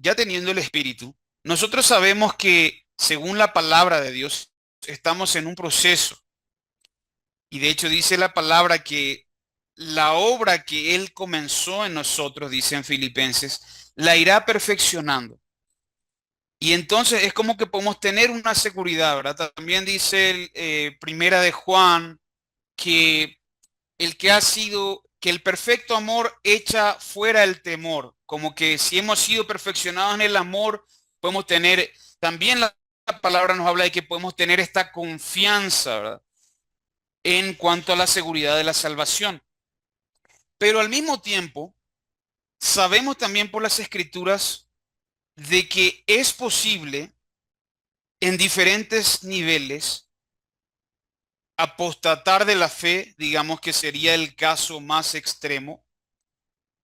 ya teniendo el Espíritu, nosotros sabemos que según la palabra de Dios, estamos en un proceso. Y de hecho dice la palabra que la obra que Él comenzó en nosotros, dice en Filipenses, la irá perfeccionando. Y entonces es como que podemos tener una seguridad, ¿verdad? También dice Primera de Juan que el que ha sido, que el perfecto amor echa fuera el temor, como que si hemos sido perfeccionados en el amor, podemos tener, también la palabra nos habla de que podemos tener esta confianza, ¿verdad? En cuanto a la seguridad de la salvación. Pero al mismo tiempo, sabemos también por las escrituras de que es posible en diferentes niveles apostatar de la fe, digamos que sería el caso más extremo.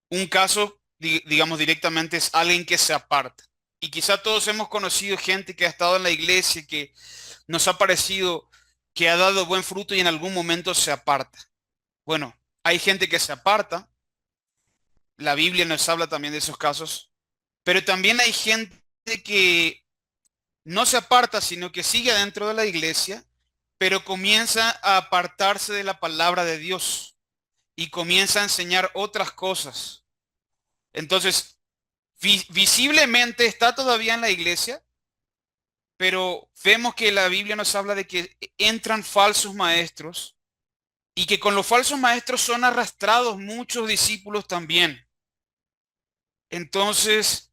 Un caso, digamos directamente, es alguien que se aparta. Y quizá todos hemos conocido gente que ha estado en la iglesia, que nos ha parecido que ha dado buen fruto y en algún momento se aparta. Bueno, hay gente que se aparta, la Biblia nos habla también de esos casos, pero también hay gente que no se aparta, sino que sigue dentro de la iglesia, pero comienza a apartarse de la palabra de Dios y comienza a enseñar otras cosas. Entonces, visiblemente está todavía en la iglesia, pero vemos que la Biblia nos habla de que entran falsos maestros y que con los falsos maestros son arrastrados muchos discípulos también. Entonces,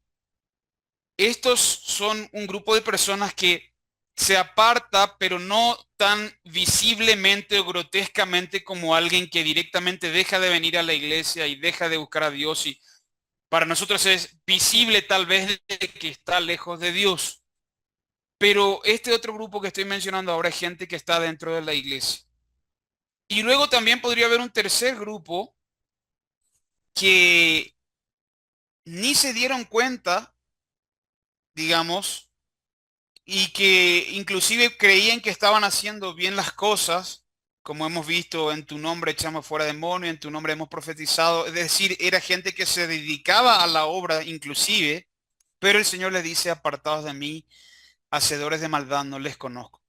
estos son un grupo de personas que se aparta, pero no tan visiblemente o grotescamente como alguien que directamente deja de venir a la iglesia y deja de buscar a Dios y para nosotros es visible tal vez de que está lejos de Dios. Pero este otro grupo que estoy mencionando ahora es gente que está dentro de la iglesia. Y luego también podría haber un tercer grupo que ni se dieron cuenta, digamos, y que inclusive creían que estaban haciendo bien las cosas, como hemos visto, en tu nombre echamos fuera demonios, en tu nombre hemos profetizado, es decir, era gente que se dedicaba a la obra inclusive, pero el Señor les dice, apartados de mí, hacedores de maldad, no les conozco.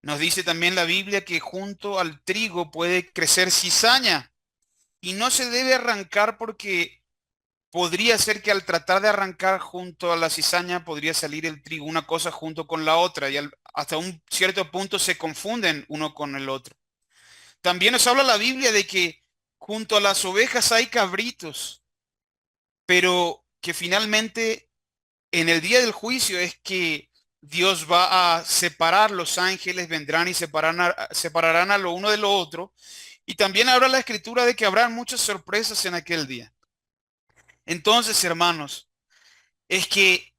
Nos dice también la Biblia que junto al trigo puede crecer cizaña y no se debe arrancar porque podría ser que al tratar de arrancar junto a la cizaña podría salir el trigo, una cosa junto con la otra y hasta un cierto punto se confunden uno con el otro. También nos habla la Biblia de que junto a las ovejas hay cabritos, pero que finalmente en el día del juicio es que Dios va a separar, los ángeles vendrán y separarán a lo uno de lo otro. Y también habla la escritura de que habrá muchas sorpresas en aquel día. Entonces, hermanos, es que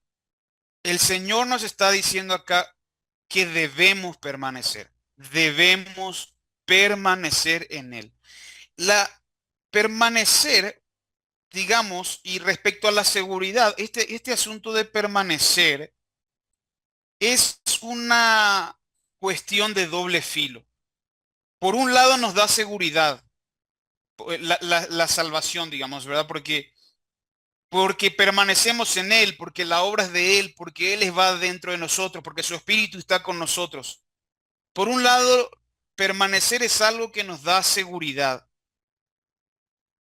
el Señor nos está diciendo acá que debemos permanecer en Él. La permanecer, digamos, y respecto a la seguridad, este asunto de permanecer es una cuestión de doble filo. Por un lado nos da seguridad, la salvación, digamos, ¿verdad? Porque permanecemos en Él, porque la obra es de Él, porque Él va dentro de nosotros, porque su Espíritu está con nosotros. Por un lado, permanecer es algo que nos da seguridad,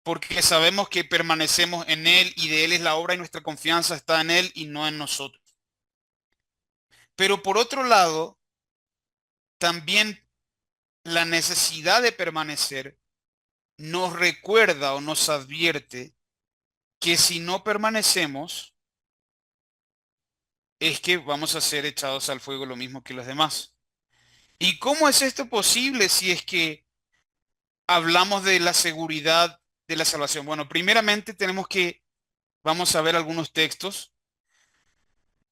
porque sabemos que permanecemos en Él y de Él es la obra y nuestra confianza está en Él y no en nosotros. Pero por otro lado, también la necesidad de permanecer nos recuerda o nos advierte que si no permanecemos, es que vamos a ser echados al fuego lo mismo que los demás. ¿Y cómo es esto posible si es que hablamos de la seguridad de la salvación? Bueno, primeramente vamos a ver algunos textos.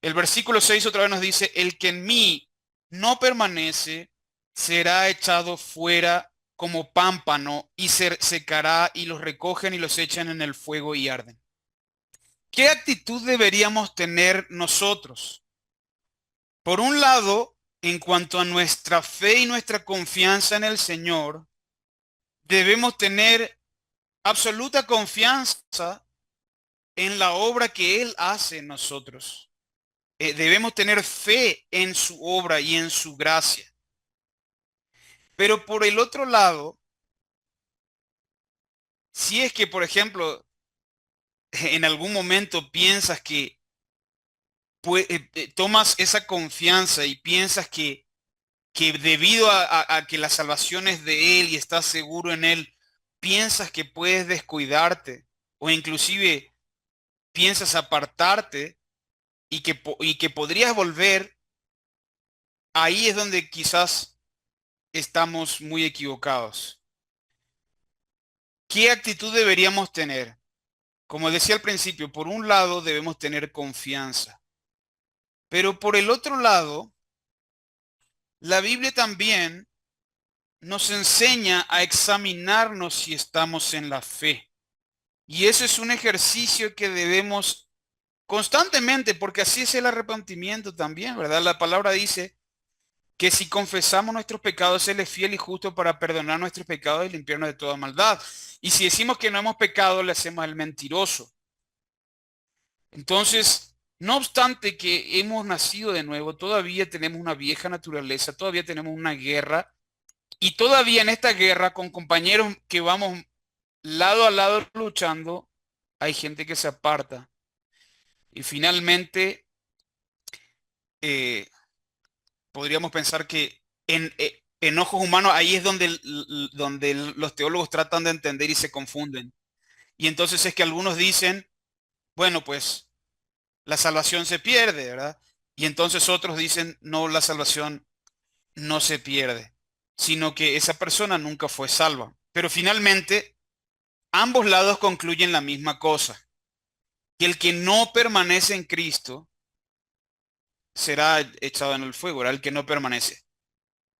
El versículo 6 otra vez nos dice, el que en mí no permanece será echado fuera como pámpano y se secará y los recogen y los echan en el fuego y arden. ¿Qué actitud deberíamos tener nosotros? Por un lado, en cuanto a nuestra fe y nuestra confianza en el Señor, debemos tener absoluta confianza en la obra que Él hace en nosotros. Debemos tener fe en su obra y en su gracia. Pero por el otro lado, si es que, por ejemplo, en algún momento piensas que tomas esa confianza y piensas que debido a que la salvación es de Él y estás seguro en Él, piensas que puedes descuidarte o inclusive piensas apartarte y que podrías volver, ahí es donde quizás estamos muy equivocados. ¿Qué actitud deberíamos tener? Como decía al principio, por un lado debemos tener confianza, pero por el otro lado, la Biblia también nos enseña a examinarnos si estamos en la fe. Y eso es un ejercicio que debemos constantemente, porque así es el arrepentimiento también, ¿verdad? La palabra dice que si confesamos nuestros pecados, Él es fiel y justo para perdonar nuestros pecados y limpiarnos de toda maldad. Y si decimos que no hemos pecado, le hacemos al mentiroso. Entonces, no obstante que hemos nacido de nuevo, todavía tenemos una vieja naturaleza, todavía tenemos una guerra y todavía en esta guerra con compañeros que vamos lado a lado luchando, hay gente que se aparta. Y finalmente, eh, podríamos pensar que en ojos humanos ahí es donde, donde los teólogos tratan de entender y se confunden. Y entonces es que algunos dicen, bueno, pues la salvación se pierde, ¿verdad? Y entonces otros dicen, no, la salvación no se pierde, sino que esa persona nunca fue salva. Pero finalmente, ambos lados concluyen la misma cosa, que el que no permanece en Cristo será echado en el fuego, ¿verdad? El que no permanece.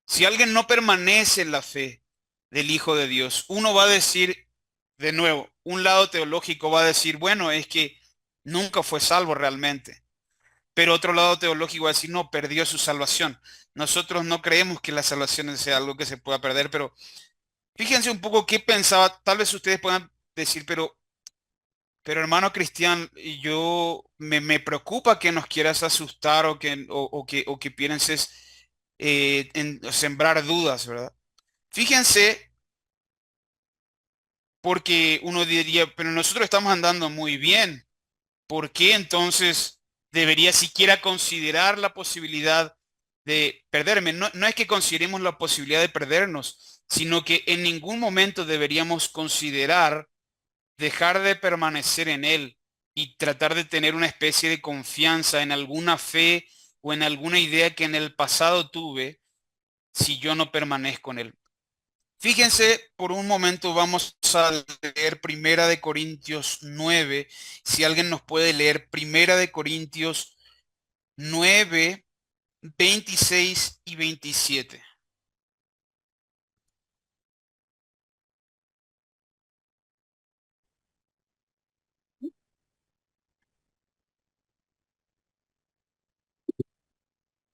Si alguien no permanece en la fe del Hijo de Dios, uno va a decir, de nuevo, un lado teológico va a decir, bueno, es que nunca fue salvo realmente. Pero otro lado teológico va a decir, no, perdió su salvación. Nosotros no creemos que la salvación sea algo que se pueda perder, pero fíjense un poco qué pensaba, tal vez ustedes puedan decir, pero hermano Cristian, yo me preocupa que nos quieras asustar o que pienses en sembrar dudas, ¿verdad? Fíjense, porque uno diría, pero nosotros estamos andando muy bien. ¿Por qué entonces debería siquiera considerar la posibilidad de perderme? No, no es que consideremos la posibilidad de perdernos, sino que en ningún momento deberíamos considerar dejar de permanecer en Él y tratar de tener una especie de confianza en alguna fe o en alguna idea que en el pasado tuve si yo no permanezco en Él. Fíjense, por un momento vamos a leer Primera de Corintios 9. Si alguien nos puede leer Primera de Corintios 9, 26 y 27.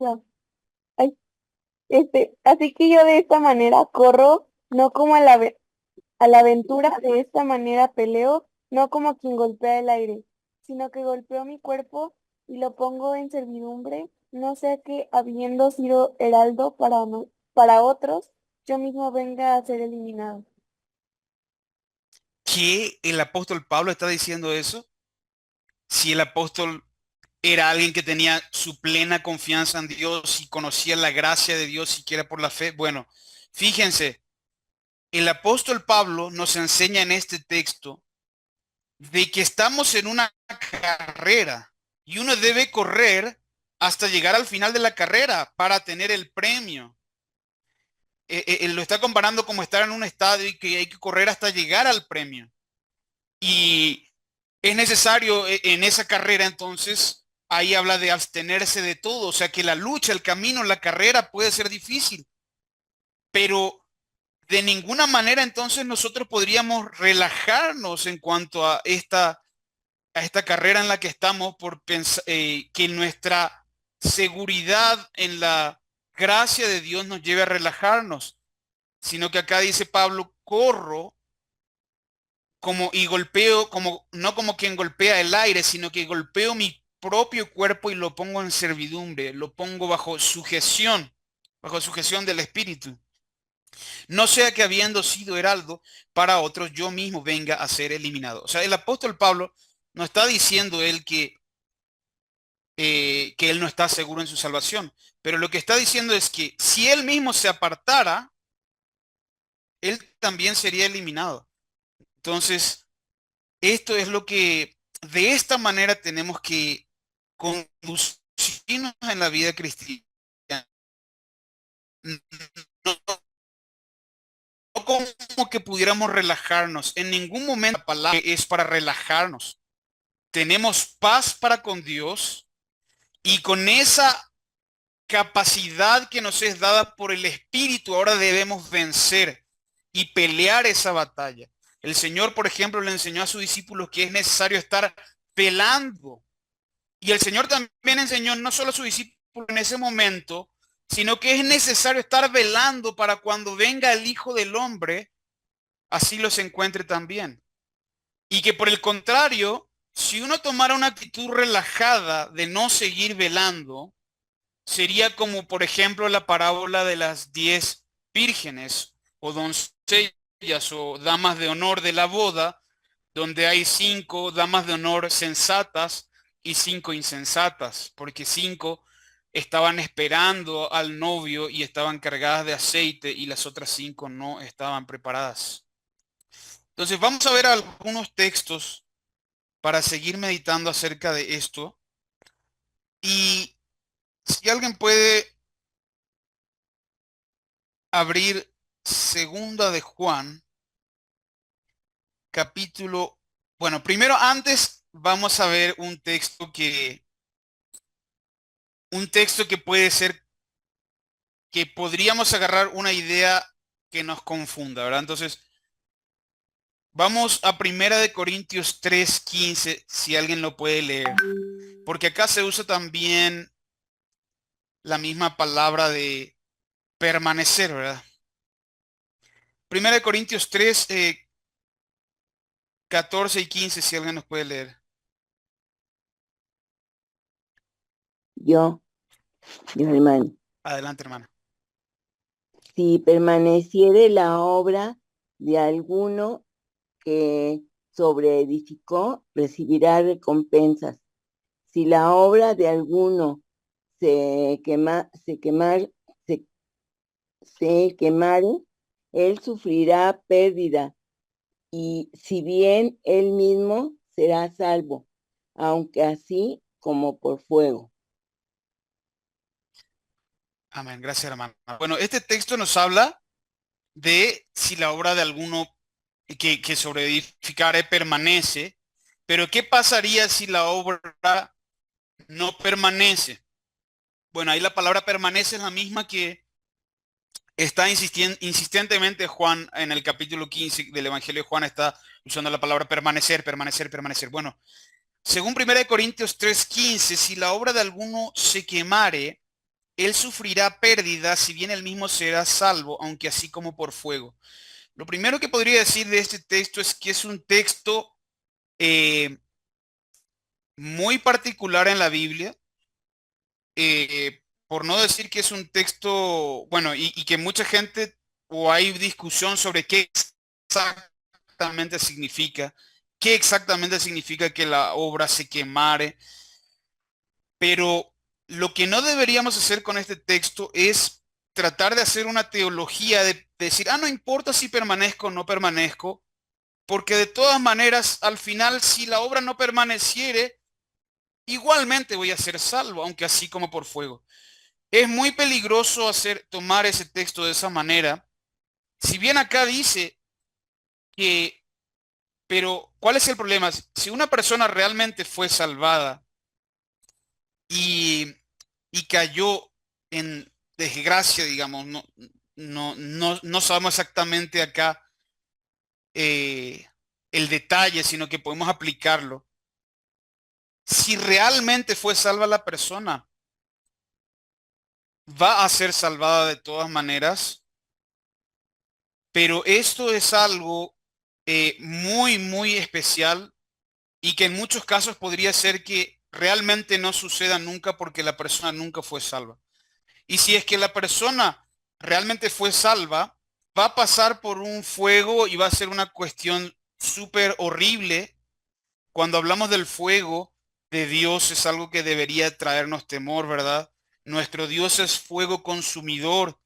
Ya. Ay, así que yo de esta manera corro, no como a la aventura, de esta manera peleo, no como quien golpea el aire, sino que golpeo mi cuerpo y lo pongo en servidumbre, no sea que habiendo sido heraldo para otros, yo mismo venga a ser eliminado. ¿Qué el apóstol Pablo está diciendo eso? Si el apóstol era alguien que tenía su plena confianza en Dios y conocía la gracia de Dios siquiera por la fe. Bueno, fíjense, el apóstol Pablo nos enseña en este texto de que estamos en una carrera y uno debe correr hasta llegar al final de la carrera para tener el premio. Él lo está comparando como estar en un estadio y que hay que correr hasta llegar al premio. Y es necesario en esa carrera entonces, ahí habla de abstenerse de todo, o sea que la lucha, el camino, la carrera puede ser difícil, pero de ninguna manera entonces nosotros podríamos relajarnos en cuanto a esta carrera en la que estamos por que nuestra seguridad en la gracia de Dios nos lleve a relajarnos, sino que acá dice Pablo, corro como y golpeo, como no como quien golpea el aire, sino que golpeo mi propio cuerpo y lo pongo en servidumbre, lo pongo bajo sujeción del Espíritu. No sea que habiendo sido heraldo para otros, yo mismo venga a ser eliminado. O sea, el apóstol Pablo no está diciendo él que él no está seguro en su salvación, pero lo que está diciendo es que si él mismo se apartara, él también sería eliminado. Entonces, esto es lo que de esta manera tenemos que conducirnos en la vida cristiana. No, no como que pudiéramos relajarnos. En ningún momento la palabra es para relajarnos. Tenemos paz para con Dios y con esa capacidad que nos es dada por el Espíritu, ahora debemos vencer y pelear esa batalla. El Señor, por ejemplo, le enseñó a sus discípulos que es necesario estar velando. Y el Señor también enseñó no solo a sus discípulos en ese momento, sino que es necesario estar velando para cuando venga el Hijo del Hombre, así los encuentre también. Y que por el contrario, si uno tomara una actitud relajada de no seguir velando, sería como, por ejemplo, la parábola de las 10 vírgenes o doncellas o damas de honor de la boda, donde hay 5 damas de honor sensatas y 5 insensatas, porque 5 estaban esperando al novio y estaban cargadas de aceite y las otras 5 no estaban preparadas. Entonces vamos a ver algunos textos para seguir meditando acerca de esto. Y si alguien puede abrir Segunda de Juan, capítulo, bueno, primero antes vamos a ver un texto que puede ser, que podríamos agarrar una idea que nos confunda, ¿verdad? Entonces, vamos a Primera de Corintios 3:15, si alguien lo puede leer, porque acá se usa también la misma palabra de permanecer, ¿verdad? Primera de Corintios 3, 14 y 15, si alguien nos puede leer. Yo, hermano, Adelante, hermano. si permaneciere la obra de alguno que sobreedificó, recibirá recompensas. Si la obra de alguno se quema, se quemar, se, se quemare, él sufrirá pérdida, y si bien él mismo será salvo, aunque así como por fuego. Amén, gracias, hermano. Bueno, este texto nos habla de si la obra de alguno que sobre edificare permanece, pero ¿qué pasaría si la obra no permanece? Bueno, ahí la palabra permanece es la misma que está insistentemente Juan en el capítulo 15 del Evangelio de Juan, está usando la palabra permanecer, permanecer, permanecer. Bueno, según 1 Corintios 3:15, si la obra de alguno se quemare, él sufrirá pérdida, si bien él mismo será salvo, aunque así como por fuego. Lo primero que podría decir de este texto es que es un texto eh, muy particular en la Biblia, por no decir que es un texto, bueno, y que mucha gente o hay discusión sobre qué exactamente significa que la obra se quemare, pero lo que no deberíamos hacer con este texto es tratar de hacer una teología de decir, no importa si permanezco o no permanezco, porque de todas maneras, al final, si la obra no permaneciere, igualmente voy a ser salvo, aunque así como por fuego. Es muy peligroso tomar ese texto de esa manera. Si bien acá dice que, pero ¿cuál es el problema? Si una persona realmente fue salvada y, y cayó en desgracia, digamos, no sabemos exactamente acá eh, el detalle, sino que podemos aplicarlo. Si realmente fue salva la persona, va a ser salvada de todas maneras, pero esto es algo muy, muy especial y que en muchos casos podría ser que realmente no suceda nunca porque la persona nunca fue salva. Y si es que la persona realmente fue salva, va a pasar por un fuego y va a ser una cuestión súper horrible. Cuando hablamos del fuego de Dios es algo que debería traernos temor, ¿verdad? Nuestro Dios es fuego consumidor.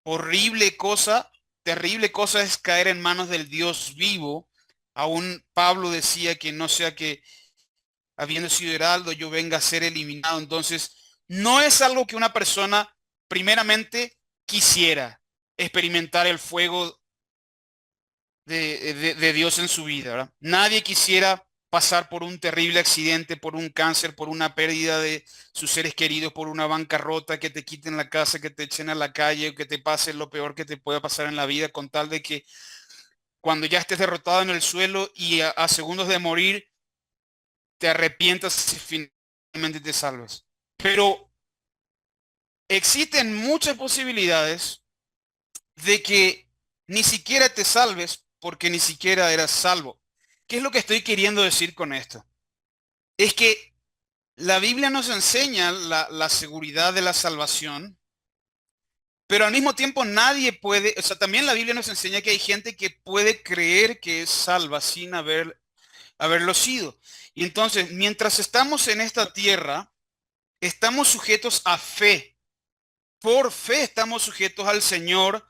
Horrible cosa, terrible cosa es caer en manos del Dios vivo. Aún Pablo decía que no sea que habiendo sido heraldo yo venga a ser eliminado. Entonces, no es algo que una persona primeramente quisiera experimentar el fuego de Dios en su vida, ¿verdad? Nadie quisiera pasar por un terrible accidente, por un cáncer, por una pérdida de sus seres queridos, por una bancarrota, que te quiten la casa, que te echen a la calle, o que te pase lo peor que te pueda pasar en la vida, con tal de que cuando ya estés derrotado en el suelo y a segundos de morir, te arrepientas y finalmente te salves. Pero existen muchas posibilidades de que ni siquiera te salves porque ni siquiera eras salvo. ¿Qué es lo que estoy queriendo decir con esto? Es que la Biblia nos enseña la seguridad de la salvación, pero al mismo tiempo nadie puede, o sea, también la Biblia nos enseña que hay gente que puede creer que es salva sin haberlo sido. Y entonces, mientras estamos en esta tierra, estamos sujetos a fe. Por fe estamos sujetos al Señor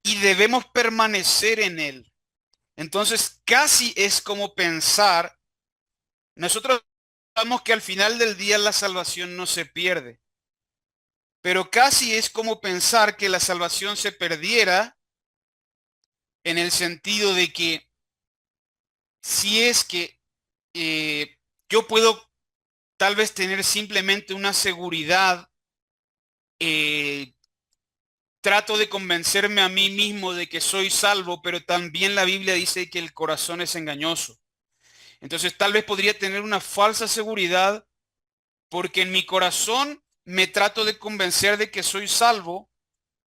y debemos permanecer en Él. Entonces, casi es como pensar, nosotros sabemos que al final del día la salvación no se pierde, pero casi es como pensar que la salvación se perdiera en el sentido de que si es que eh, yo puedo tal vez tener simplemente una seguridad, eh, trato de convencerme a mí mismo de que soy salvo, pero también la Biblia dice que el corazón es engañoso. Entonces tal vez podría tener una falsa seguridad porque en mi corazón me trato de convencer de que soy salvo,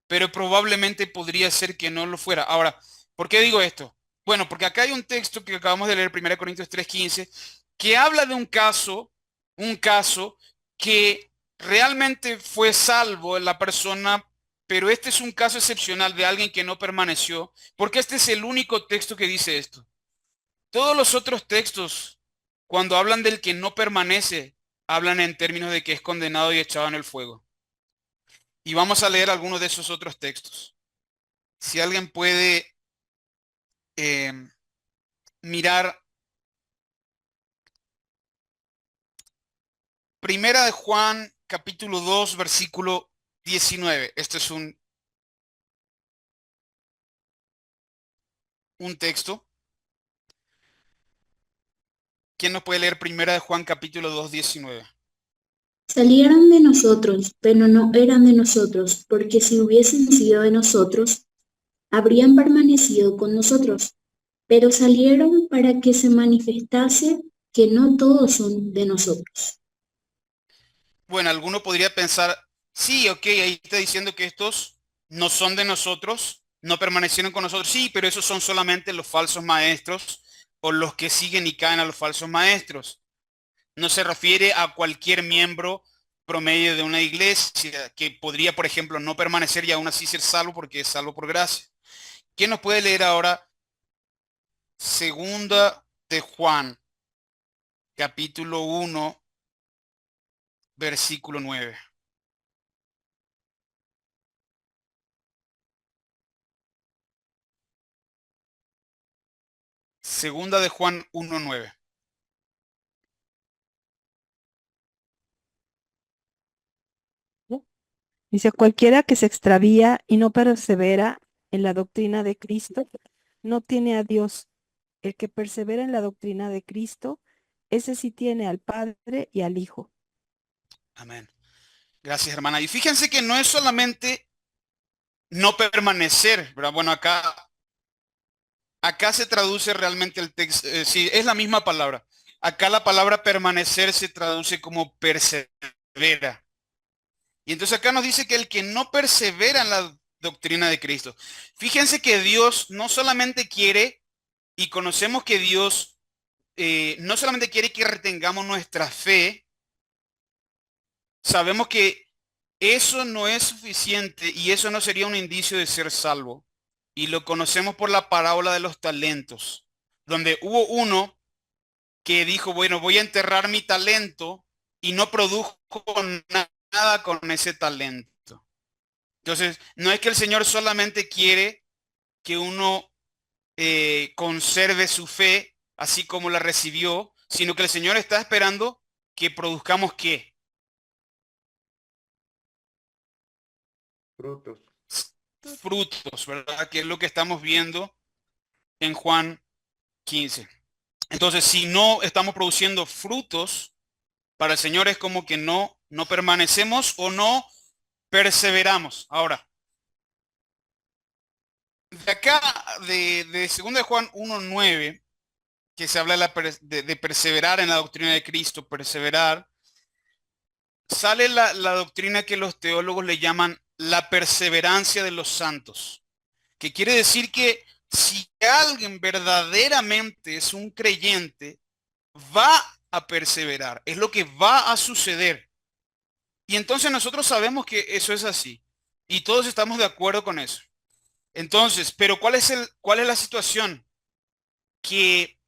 pero probablemente podría ser que no lo fuera. Ahora, ¿por qué digo esto? Bueno, porque acá hay un texto que acabamos de leer, 1 Corintios 3:15, que habla de un caso que realmente fue salvo en la persona, pero este es un caso excepcional de alguien que no permaneció, porque este es el único texto que dice esto. Todos los otros textos, cuando hablan del que no permanece, hablan en términos de que es condenado y echado en el fuego. Y vamos a leer algunos de esos otros textos. Si alguien puede eh, mirar Primera de Juan, capítulo 2, versículo 19. Este es un texto. ¿Quién nos puede leer Primera de Juan, capítulo 2, 19? Salieron de nosotros, pero no eran de nosotros, porque si hubiesen sido de nosotros, habrían permanecido con nosotros. Pero salieron para que se manifestase que no todos son de nosotros. Bueno, alguno podría pensar, sí, ok, ahí está diciendo que estos no son de nosotros, no permanecieron con nosotros. Sí, pero esos son solamente los falsos maestros o los que siguen y caen a los falsos maestros. No se refiere a cualquier miembro promedio de una iglesia que podría, por ejemplo, no permanecer y aún así ser salvo porque es salvo por gracia. ¿Quién nos puede leer ahora Segunda de Juan, capítulo 1, versículo 9? Segunda de Juan 1:9. Dice, cualquiera que se extravía y no persevera en la doctrina de Cristo, no tiene a Dios. El que persevera en la doctrina de Cristo, ese sí tiene al Padre y al Hijo. Amén. Gracias, hermana. Y fíjense que no es solamente no permanecer, ¿verdad? Bueno, acá se traduce realmente el texto, sí, es la misma palabra. Acá la palabra permanecer se traduce como persevera. Y entonces acá nos dice que el que no persevera en la doctrina de Cristo. Fíjense que Dios no solamente quiere y conocemos que Dios no solamente quiere que retengamos nuestra fe, sabemos que eso no es suficiente y eso no sería un indicio de ser salvo. Y lo conocemos por la parábola de los talentos, donde hubo uno que dijo, bueno, voy a enterrar mi talento y no produjo nada con ese talento. Entonces, no es que el Señor solamente quiere que uno conserve su fe así como la recibió, sino que el Señor está esperando que produzcamos ¿qué? Frutos. Frutos, ¿verdad? Que es lo que estamos viendo en Juan 15. Entonces, si no estamos produciendo frutos, para el Señor es como que no permanecemos o no perseveramos. Ahora, de acá, de 2 de Juan 1:9, que se habla de perseverar en la doctrina de Cristo, perseverar, sale la doctrina que los teólogos le llaman la perseverancia de los santos, que quiere decir que si alguien verdaderamente es un creyente, va a perseverar, es lo que va a suceder. Y entonces nosotros sabemos que eso es así y todos estamos de acuerdo con eso. Entonces, pero ¿cuál es la situación? Que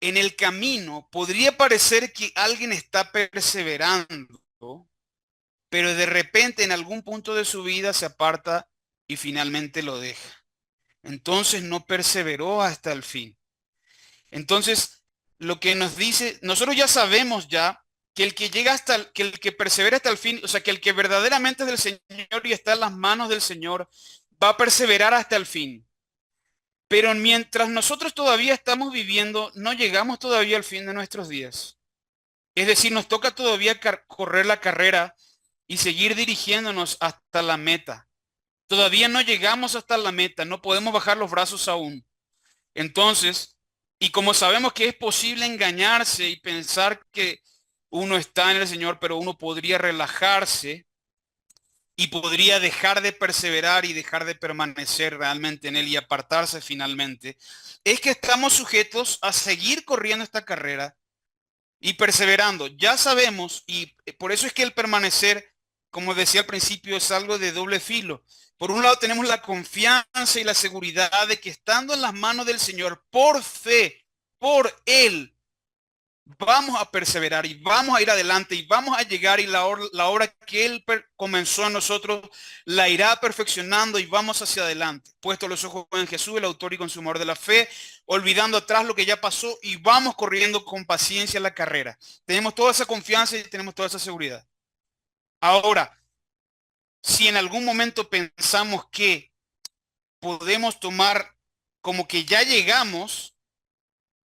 en el camino podría parecer que alguien está perseverando, pero de repente en algún punto de su vida se aparta y finalmente lo deja. Entonces no perseveró hasta el fin. Entonces, lo que nos dice, nosotros ya sabemos ya que el que llega que el que persevera hasta el fin, o sea, que el que verdaderamente es del Señor y está en las manos del Señor, va a perseverar hasta el fin. Pero mientras nosotros todavía estamos viviendo, no llegamos todavía al fin de nuestros días. Es decir, nos toca todavía correr la carrera y seguir dirigiéndonos hasta la meta. Todavía no llegamos hasta la meta, no podemos bajar los brazos aún. Entonces, y como sabemos que es posible engañarse y pensar que uno está en el Señor, pero uno podría relajarse y podría dejar de perseverar y dejar de permanecer realmente en Él y apartarse finalmente, es que estamos sujetos a seguir corriendo esta carrera y perseverando. Ya sabemos, y por eso es que el permanecer, como decía al principio, es algo de doble filo. Por un lado tenemos la confianza y la seguridad de que estando en las manos del Señor, por fe, por Él, vamos a perseverar y vamos a ir adelante y vamos a llegar y la obra que Él comenzó en nosotros la irá perfeccionando y vamos hacia adelante. Puesto los ojos en Jesús, el autor y consumador de la fe, olvidando atrás lo que ya pasó y vamos corriendo con paciencia la carrera. Tenemos toda esa confianza y tenemos toda esa seguridad. Ahora, si en algún momento pensamos que podemos tomar como que ya llegamos,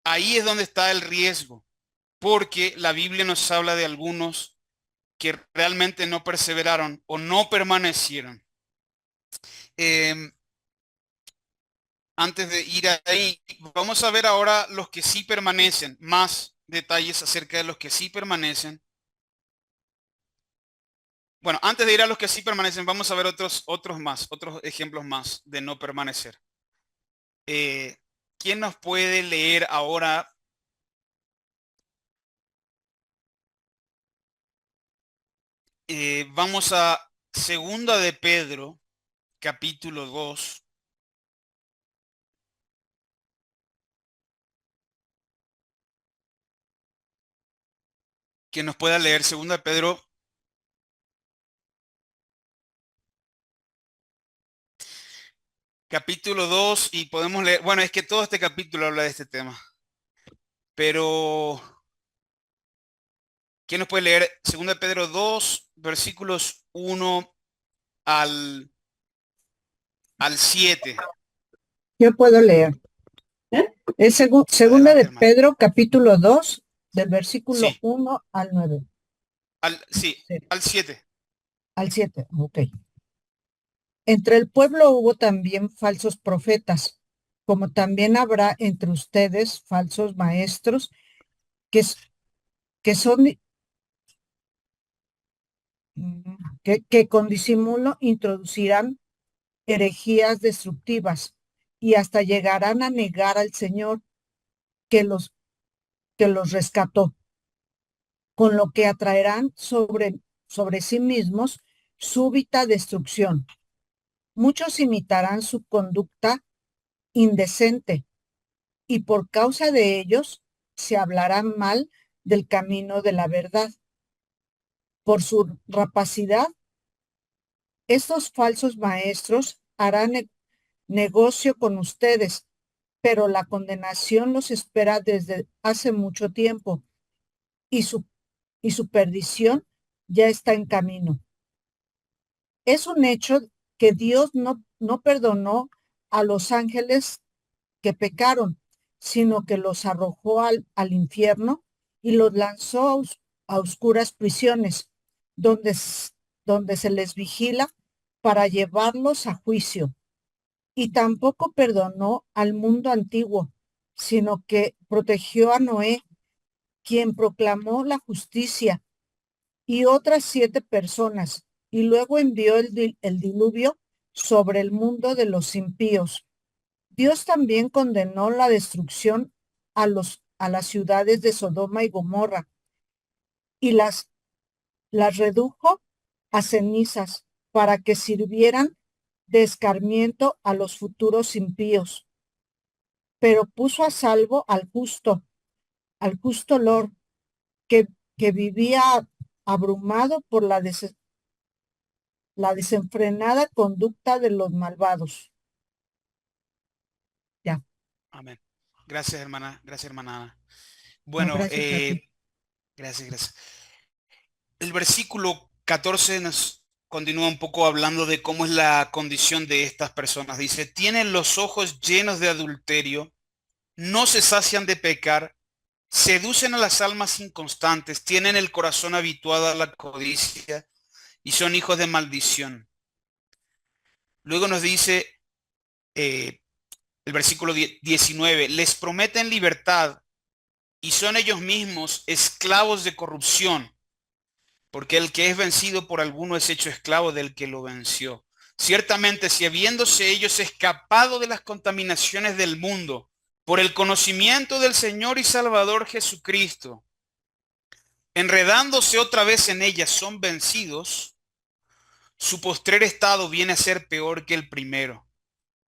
ahí es donde está el riesgo, porque la Biblia nos habla de algunos que realmente no perseveraron o no permanecieron. Eh, Antes de ir ahí, vamos a ver ahora los que sí permanecen, más detalles acerca de los que sí permanecen. Bueno, antes de ir a los que sí permanecen, vamos a ver otros ejemplos más de no permanecer. Eh, ¿Quién nos puede leer ahora? Vamos a Segunda de Pedro, capítulo 2. ¿Quién nos pueda leer Segunda de Pedro? Capítulo 2 y podemos leer, bueno, es que todo este capítulo habla de este tema, pero ¿quién nos puede leer? Segunda de Pedro 2, versículos 1 al, al 7. Yo puedo leer. Es segunda Adelante, de hermano. Pedro, capítulo 2, del versículo Sí, 1 al 9. sí, Sí, al 7. al 7. Ok. Entre el pueblo hubo también falsos profetas, como también habrá entre ustedes falsos maestros que, que son que con disimulo introducirán herejías destructivas y hasta llegarán a negar al Señor que los rescató, con lo que atraerán sobre sí mismos súbita destrucción. Muchos imitarán su conducta indecente y por causa de ellos se hablará mal del camino de la verdad. Por su rapacidad, estos falsos maestros harán negocio con ustedes, pero la condenación los espera desde hace mucho tiempo y su perdición ya está en camino. Es un hecho que Dios no perdonó a los ángeles que pecaron, sino que los arrojó al infierno y los lanzó a oscuras prisiones, donde, donde se les vigila para llevarlos a juicio. Y tampoco perdonó al mundo antiguo, sino que protegió a Noé, quien proclamó la justicia, y otras 7 personas, y luego envió el diluvio sobre el mundo de los impíos. Dios también condenó la destrucción a las ciudades de Sodoma y Gomorra y las redujo a cenizas para que sirvieran de escarmiento a los futuros impíos. Pero puso a salvo al justo Lord, que, que vivía abrumado por la desenfrenada conducta de los malvados. Ya. Amén. Gracias, hermana. Gracias, hermana Ana. No, Bueno, gracias a ti. gracias. El versículo 14 nos continúa un poco hablando de cómo es la condición de estas personas. Dice, tienen los ojos llenos de adulterio, no se sacian de pecar, seducen a las almas inconstantes, tienen el corazón habituado a la codicia y son hijos de maldición. Luego nos dice el versículo 19, les prometen libertad y son ellos mismos esclavos de corrupción, porque el que es vencido por alguno es hecho esclavo del que lo venció. Ciertamente, si habiéndose ellos escapado de las contaminaciones del mundo por el conocimiento del Señor y Salvador Jesucristo, enredándose otra vez en ellas, son vencidos, su postrer estado viene a ser peor que el primero,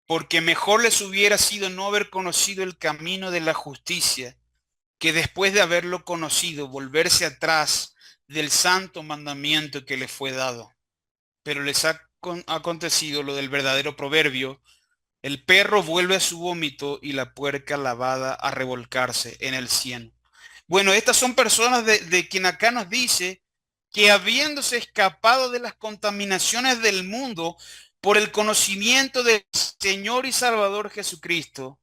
porque mejor les hubiera sido no haber conocido el camino de la justicia, que después de haberlo conocido, volverse atrás del santo mandamiento que les fue dado. Pero les ha acontecido lo del verdadero proverbio: el perro vuelve a su vómito y la puerca lavada a revolcarse en el cieno. Bueno, estas son personas de quien acá nos dice que habiéndose escapado de las contaminaciones del mundo por el conocimiento del Señor y Salvador Jesucristo,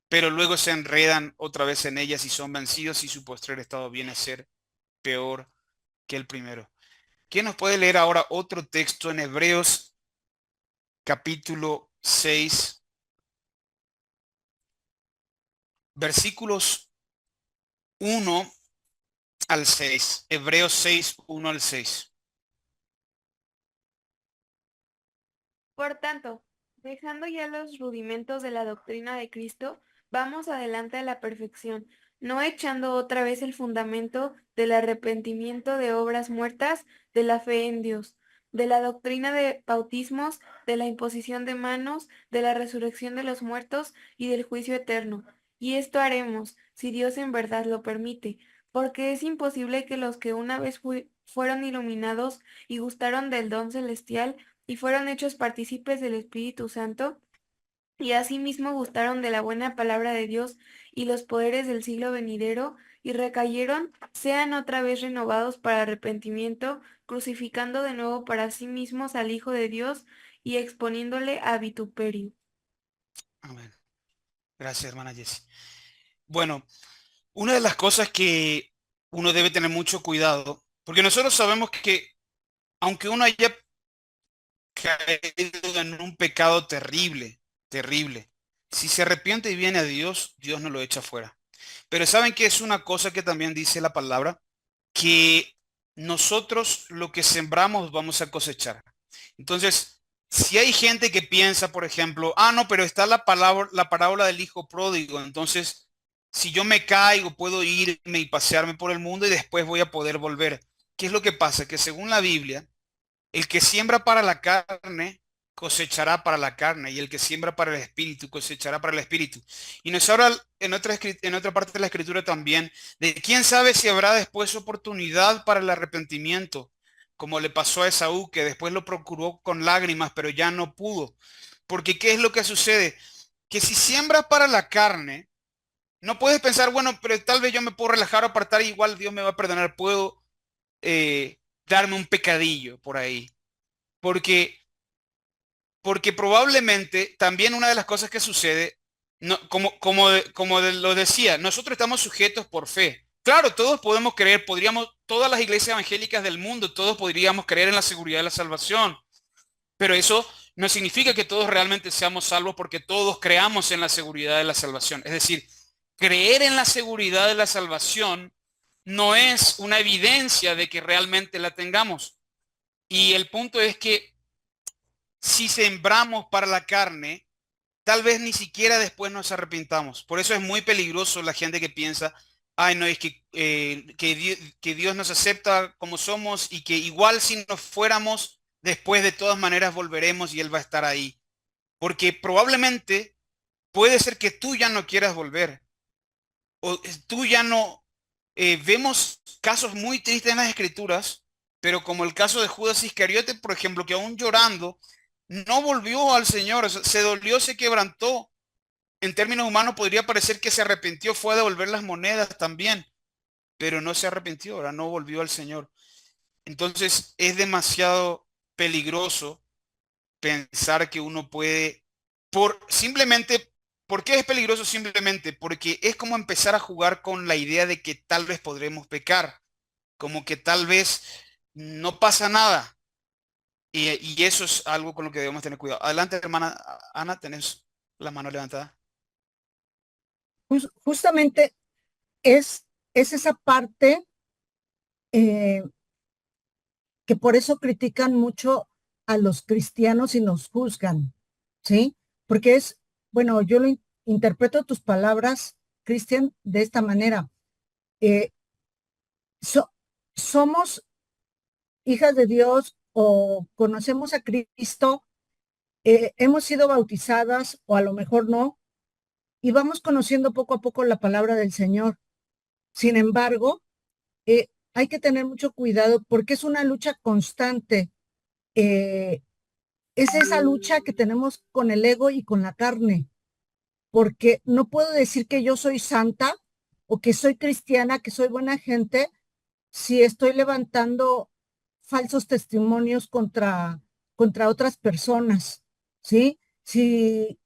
pero luego se enredan otra vez en ellas y son vencidos y su postrer estado viene a ser peor que el primero. ¿Quién nos puede leer ahora otro texto en Hebreos capítulo 6, versículos 1 al 6? Hebreos 6, 1 al 6. Por tanto, dejando ya los rudimentos de la doctrina de Cristo, vamos adelante a la perfección, no echando otra vez el fundamento del arrepentimiento de obras muertas, de la fe en Dios, de la doctrina de bautismos, de la imposición de manos, de la resurrección de los muertos y del juicio eterno. Y esto haremos, si Dios en verdad lo permite, porque es imposible que los que una vez fueron iluminados y gustaron del don celestial y fueron hechos partícipes del Espíritu Santo, y asimismo gustaron de la buena palabra de Dios y los poderes del siglo venidero, y recayeron, sean otra vez renovados para arrepentimiento, crucificando de nuevo para sí mismos al Hijo de Dios y exponiéndole a vituperio. Amén. Gracias, hermana Jessie. Bueno, una de las cosas que uno debe tener mucho cuidado, porque nosotros sabemos que aunque uno haya caído en un pecado terrible, terrible, si se arrepiente y viene a Dios, Dios no lo echa fuera. Pero ¿saben qué es una cosa que también dice la palabra? Que nosotros lo que sembramos vamos a cosechar. Entonces, si hay gente que piensa, por ejemplo, no, pero está la parábola del hijo pródigo, entonces si yo me caigo, puedo irme y pasearme por el mundo y después voy a poder volver. ¿Qué es lo que pasa? Que según la Biblia, el que siembra para la carne cosechará para la carne y el que siembra para el espíritu cosechará para el espíritu. Y nos habla en otra parte de la escritura también de quién sabe si habrá después oportunidad para el arrepentimiento, como le pasó a Esaú, que después lo procuró con lágrimas, pero ya no pudo. Porque ¿qué es lo que sucede? Que si siembras para la carne, no puedes pensar, bueno, pero tal vez yo me puedo relajar o apartar y igual Dios me va a perdonar, puedo darme un pecadillo por ahí. Porque porque probablemente también una de las cosas que sucede, lo decía, nosotros estamos sujetos por fe. Claro, todos podemos creer, todas las iglesias evangélicas del mundo, todos podríamos creer en la seguridad de la salvación, pero eso no significa que todos realmente seamos salvos porque todos creamos en la seguridad de la salvación. Es decir, creer en la seguridad de la salvación no es una evidencia de que realmente la tengamos. Y el punto es que si sembramos para la carne, tal vez ni siquiera después nos arrepintamos. Por eso es muy peligroso la gente que piensa, ay, no, es que Dios nos acepta como somos y que igual si nos fuéramos, después de todas maneras volveremos y Él va a estar ahí. Porque probablemente puede ser que tú ya no quieras volver o tú ya no. Vemos casos muy tristes en las escrituras, pero como el caso de Judas Iscariote, por ejemplo, que aún llorando, no volvió al Señor, o sea, se dolió, se quebrantó. En términos humanos podría parecer que se arrepintió, fue a devolver las monedas también, pero no se arrepintió, ahora no volvió al Señor. Entonces es demasiado peligroso pensar que uno puede, simplemente, ¿por qué es peligroso simplemente? Porque es como empezar a jugar con la idea de que tal vez podremos pecar, como que tal vez no pasa nada. Y eso es algo con lo que debemos tener cuidado. Adelante, hermana Ana, tenés la mano levantada. Justamente es esa parte eh, que por eso critican mucho a los cristianos y nos juzgan, ¿sí? Porque bueno, yo interpreto tus palabras, Cristian, de esta manera. Eh, so- somos hijas de Dios o conocemos a Cristo, hemos sido bautizadas o a lo mejor no, y vamos conociendo poco a poco la palabra del Señor. Sin embargo, hay que tener mucho cuidado porque es una lucha constante. Eh, es esa lucha que tenemos con el ego y con la carne, porque no puedo decir que yo soy santa o que soy cristiana, que soy buena gente, si estoy levantando falsos testimonios contra otras personas, ¿sí? Si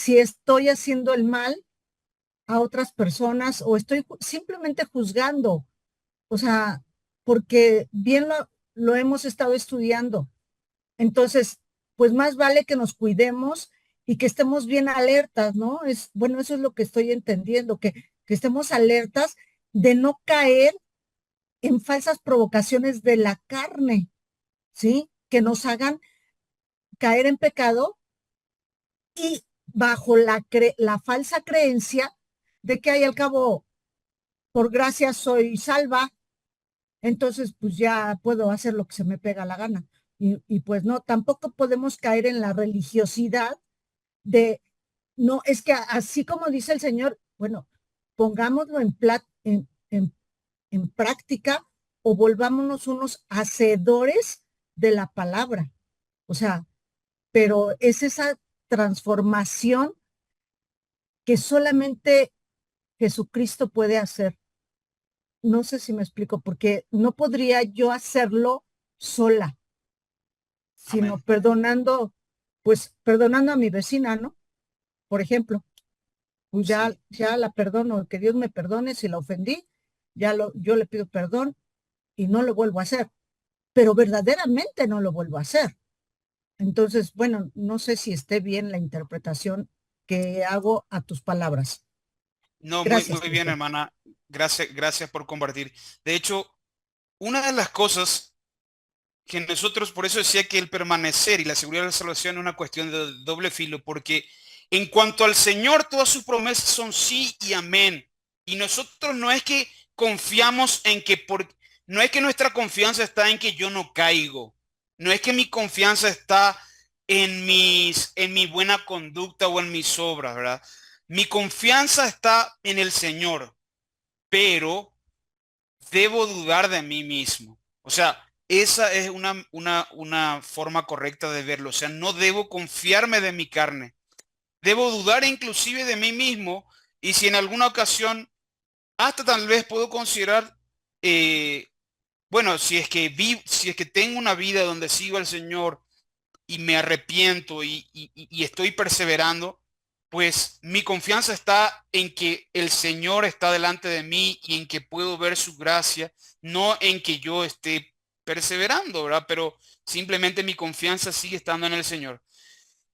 estoy haciendo el mal a otras personas o estoy simplemente juzgando, o sea, porque bien lo hemos estado estudiando. Entonces, pues más vale que nos cuidemos y que estemos bien alertas, ¿no? Bueno, eso es lo que estoy entendiendo, que estemos alertas de no caer en falsas provocaciones de la carne, ¿sí? Que nos hagan caer en pecado y bajo la falsa creencia de que al cabo, por gracia soy salva, entonces pues ya puedo hacer lo que se me pega la gana. Y pues no, tampoco podemos caer en la religiosidad de, no, es que así como dice el Señor, bueno, pongámoslo en práctica o volvámonos unos hacedores de la palabra. O sea, pero es esa transformación que solamente Jesucristo puede hacer. No sé si me explico, porque no podría yo hacerlo sola, sino Amén. perdonando a mi vecina, ¿no? Por ejemplo, pues Sí. ya la perdono, que Dios me perdone si la ofendí, yo le pido perdón y no lo vuelvo a hacer, pero verdaderamente no lo vuelvo a hacer. Entonces, bueno, no sé si esté bien la interpretación que hago a tus palabras. No, Gracias, muy bien, Cristian. hermana. Gracias por compartir. De hecho, una de las cosas que nosotros, por eso decía que el permanecer y la seguridad de la salvación es una cuestión de doble filo, porque en cuanto al Señor, todas sus promesas son sí y amén. Y nosotros no es que confiamos en que no es que nuestra confianza está en que yo no caigo. No es que mi confianza está en mi buena conducta o en mis obras, ¿verdad? Mi confianza está en el Señor, pero debo dudar de mí mismo. O sea, esa es una forma correcta de verlo. O sea, no debo confiarme de mi carne. Debo dudar inclusive de mí mismo. Y si en alguna ocasión, hasta tal vez puedo considerar, bueno, si es que tengo una vida donde sigo al Señor y me arrepiento y estoy perseverando, pues mi confianza está en que el Señor está delante de mí y en que puedo ver su gracia, no en que yo esté perseverando, ¿verdad? Pero simplemente mi confianza sigue estando en el Señor.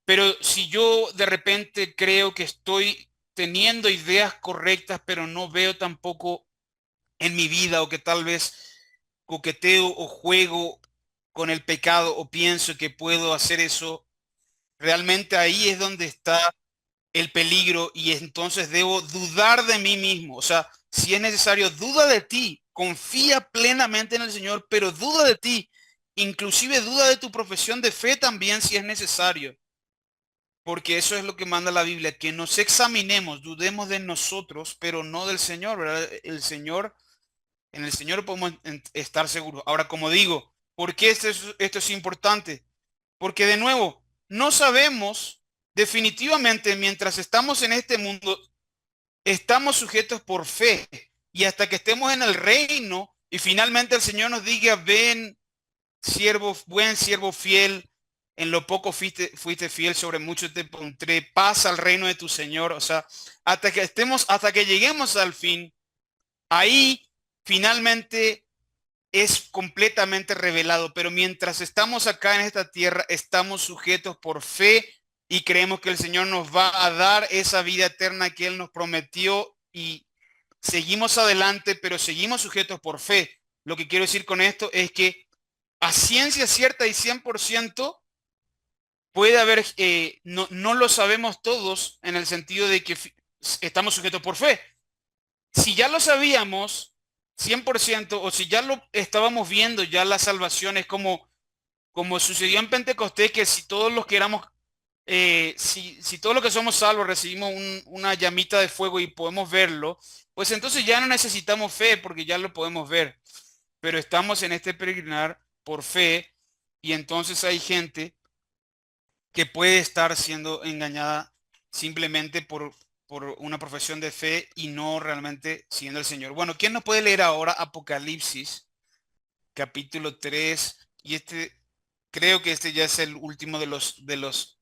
Pero si yo de repente creo que estoy teniendo ideas correctas, pero no veo tampoco en mi vida o que tal vez coqueteo o juego con el pecado o pienso que puedo hacer eso, realmente ahí es donde está el peligro y entonces debo dudar de mí mismo. O sea, si es necesario, duda de ti, confía plenamente en el Señor, pero duda de ti, inclusive duda de tu profesión de fe también si es necesario, porque eso es lo que manda la Biblia, que nos examinemos, dudemos de nosotros, pero no del Señor, ¿verdad? El Señor, en el Señor podemos estar seguros. Ahora, como digo, ¿por qué esto es importante? Porque de nuevo, no sabemos definitivamente mientras estamos en este mundo, estamos sujetos por fe. Y hasta que estemos en el reino y finalmente el Señor nos diga, ven, siervo, buen siervo fiel, en lo poco fuiste fiel, sobre mucho te pondré, pasa al reino de tu Señor. O sea, hasta que lleguemos al fin, ahí finalmente es completamente revelado, pero mientras estamos acá en esta tierra, estamos sujetos por fe y creemos que el Señor nos va a dar esa vida eterna que Él nos prometió y seguimos adelante, pero seguimos sujetos por fe. Lo que quiero decir con esto es que a ciencia cierta y 100% puede haber, no lo sabemos todos en el sentido de que estamos sujetos por fe. Si ya lo sabíamos 100% o si ya lo estábamos viendo, ya la salvación es como sucedió en Pentecostés, que si todos los que éramos, si todos los que somos salvos recibimos una llamita de fuego y podemos verlo, pues entonces ya no necesitamos fe porque ya lo podemos ver. Pero estamos en este peregrinar por fe y entonces hay gente que puede estar siendo engañada simplemente por una profesión de fe y no realmente siguiendo al Señor. Bueno, ¿quién nos puede leer ahora Apocalipsis, capítulo 3? Y creo que este ya es el último de los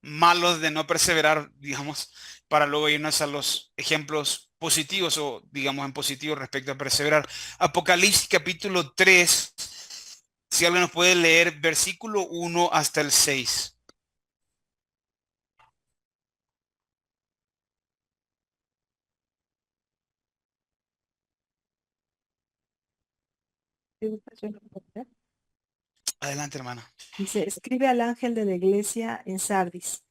malos de no perseverar, digamos, para luego irnos a los ejemplos positivos o, digamos, en positivo respecto a perseverar. Apocalipsis, capítulo 3, si alguien nos puede leer versículo 1 hasta el 6. Adelante, hermana. Dice, escribe al ángel de la iglesia en Sardis,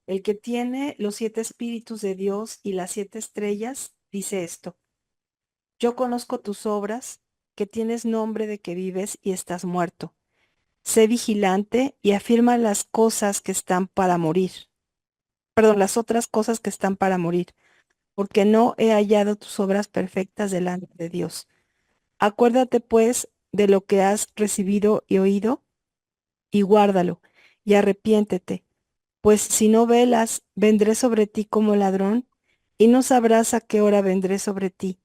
el que tiene los 7 espíritus de Dios y las 7 estrellas, dice esto: yo conozco tus obras, que tienes nombre de que vives y estás muerto. Sé vigilante y afirma las cosas que están para morir. Perdón, las otras cosas que están para morir, porque no he hallado tus obras perfectas delante de Dios. Acuérdate pues de lo que has recibido y oído, y guárdalo, y arrepiéntete, pues si no velas, vendré sobre ti como ladrón, y no sabrás a qué hora vendré sobre ti.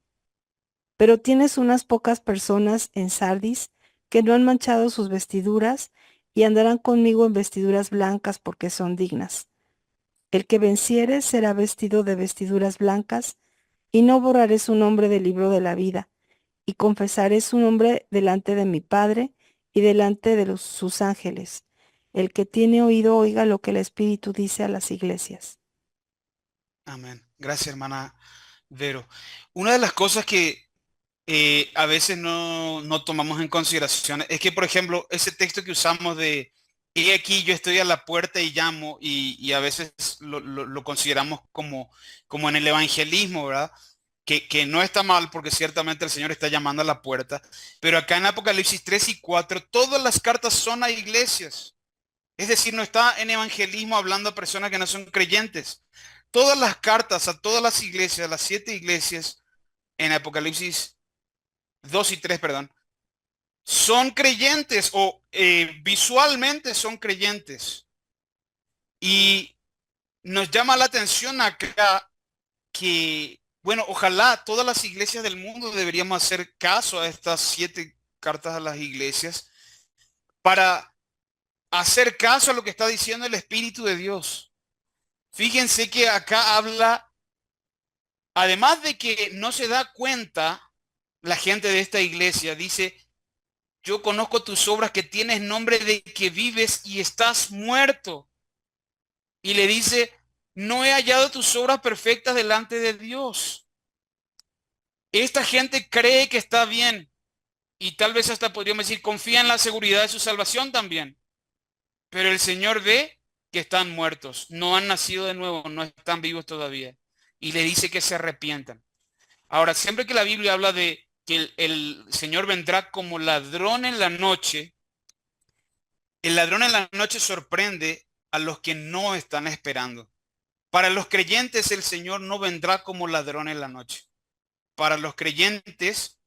Pero tienes unas pocas personas en Sardis que no han manchado sus vestiduras, y andarán conmigo en vestiduras blancas porque son dignas. El que venciere será vestido de vestiduras blancas, y no borraré su nombre del libro de la vida, y confesaré su nombre delante de mi Padre y delante de sus ángeles. El que tiene oído, oiga lo que el Espíritu dice a las iglesias. Amén. Gracias, hermana Vero. Una de las cosas que a veces no tomamos en consideración. Es que, por ejemplo, ese texto que usamos de, he aquí yo estoy a la puerta y llamo, y a veces lo consideramos como en el evangelismo, ¿verdad? Que no está mal porque ciertamente el Señor está llamando a la puerta, pero acá en Apocalipsis 3 y 4 todas las cartas son a iglesias. Es decir, no está en evangelismo hablando a personas que no son creyentes. Todas las cartas a todas las iglesias, las 7 iglesias en Apocalipsis 2 y 3, perdón, son creyentes o visualmente son creyentes. Y nos llama la atención acá que, bueno, ojalá todas las iglesias del mundo deberíamos hacer caso a estas 7 cartas a las iglesias para hacer caso a lo que está diciendo el Espíritu de Dios. Fíjense que acá habla, además de que no se da cuenta la gente de esta iglesia, dice, yo conozco tus obras, que tienes nombre de que vives y estás muerto. Y le dice, no he hallado tus obras perfectas delante de Dios. Esta gente cree que está bien y tal vez hasta podríamos decir, confía en la seguridad de su salvación también. Pero el Señor ve que están muertos, no han nacido de nuevo, no están vivos todavía. Y le dice que se arrepientan. Ahora, siempre que la Biblia habla de que el Señor vendrá como ladrón en la noche, el ladrón en la noche sorprende a los que no están esperando. Para los creyentes, el Señor no vendrá como ladrón en la noche. Para los creyentes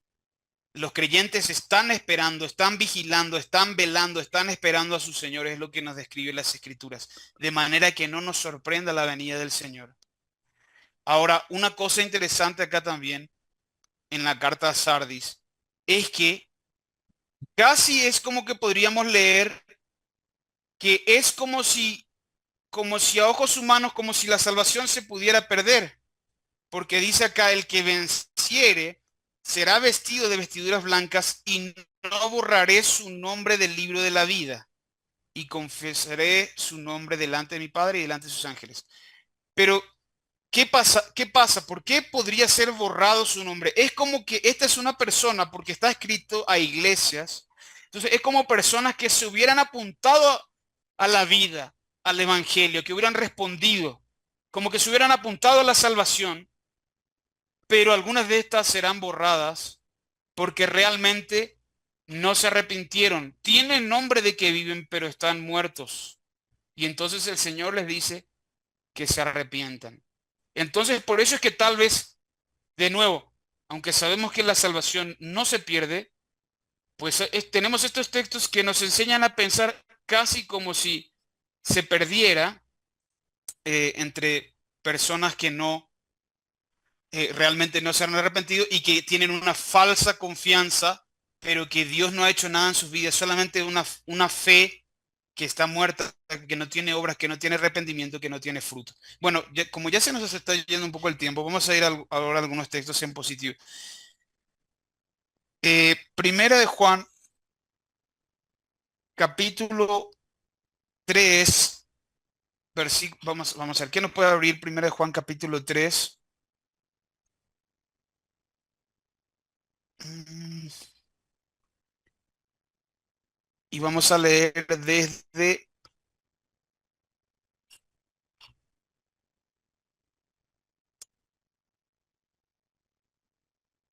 están esperando, están vigilando, están velando, están esperando a su Señor, es lo que nos describe las Escrituras, de manera que no nos sorprenda la venida del Señor. Ahora, una cosa interesante acá también, en la carta a Sardis, es que casi es como que podríamos leer que es como si a ojos humanos, como si la salvación se pudiera perder, porque dice acá, el que venciere será vestido de vestiduras blancas y no borraré su nombre del libro de la vida y confesaré su nombre delante de mi Padre y delante de sus ángeles. Pero, ¿qué pasa? ¿Qué pasa? ¿Por qué podría ser borrado su nombre? Es como que esta es una persona, porque está escrito a iglesias, entonces es como personas que se hubieran apuntado a la vida, al evangelio, que hubieran respondido, como que se hubieran apuntado a la salvación, pero algunas de estas serán borradas porque realmente no se arrepintieron. Tienen nombre de que viven, pero están muertos. Y entonces el Señor les dice que se arrepientan. Entonces, por eso es que tal vez, de nuevo, aunque sabemos que la salvación no se pierde, pues tenemos estos textos que nos enseñan a pensar casi como si se perdiera entre personas que no realmente no se han arrepentido y que tienen una falsa confianza, pero que Dios no ha hecho nada en sus vidas, solamente una fe que está muerta, que no tiene obras, que no tiene arrepentimiento, que no tiene fruto. Bueno, como ya se nos está yendo un poco el tiempo, vamos a ir ahora a algunos textos en positivo. Primera de Juan, capítulo 3, vamos a ver, ¿qué nos puede abrir Primera de Juan, capítulo 3? Y vamos a leer desde...